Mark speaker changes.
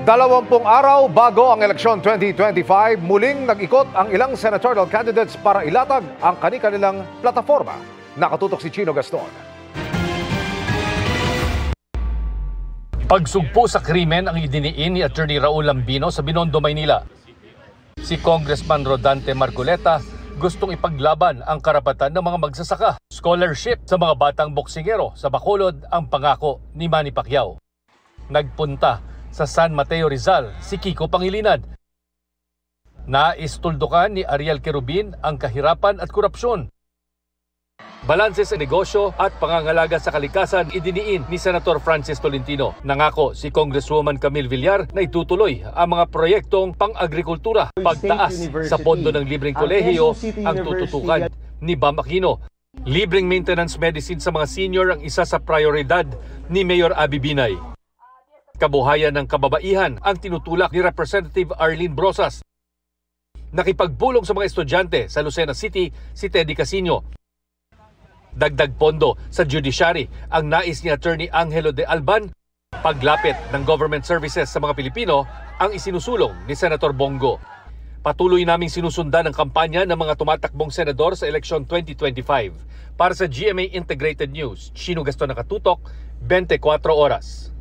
Speaker 1: 20 araw bago ang eleksyon 2025, muling nag-ikot ang ilang senatorial candidates para ilatag ang kanilang plataforma. Nakatutok si Chino Gaston.
Speaker 2: Pagsugpo sa krimen ang idiniin ni Attorney Raul Lambino sa Binondo, Maynila. Si Congressman Rodante Marcoleta gustong ipaglaban ang karapatan ng mga magsasaka. Scholarship sa mga batang boksingero sa Bacolod ang pangako ni Manny Pacquiao. Nagpunta sa San Mateo, Rizal si Kiko Pangilinan. Naistuldukan ni Ariel Querubin ang kahirapan at korupsyon. Balanse sa negosyo at pangangalaga sa kalikasan idiniin ni Senator Francis Tolentino. Nangako si Congresswoman Camille Villar na itutuloy ang mga proyektong pang-agrikultura. Pagtaas sa pondo ng libreng kolehiyo ang tututukan ni Bam Aquino. Libreng maintenance medicine sa mga senior ang isa sa prioridad ni Mayor Abby Binay. Kabuhayan ng kababaihan ang tinutulak ni Representative Arlene Brosas. Nakipagbulong sa mga estudyante sa Lucena City si Teddy Casino. Dagdag pondo sa judiciary ang nais ni Attorney Angelo de Alban. Paglapit ng government services sa mga Pilipino ang isinusulong ni Senator Bongo. Patuloy naming sinusundan ang kampanya ng mga tumatakbong senador sa eleksyon 2025. Para sa GMA Integrated News, Chino Gaston, nakatutok, 24 oras.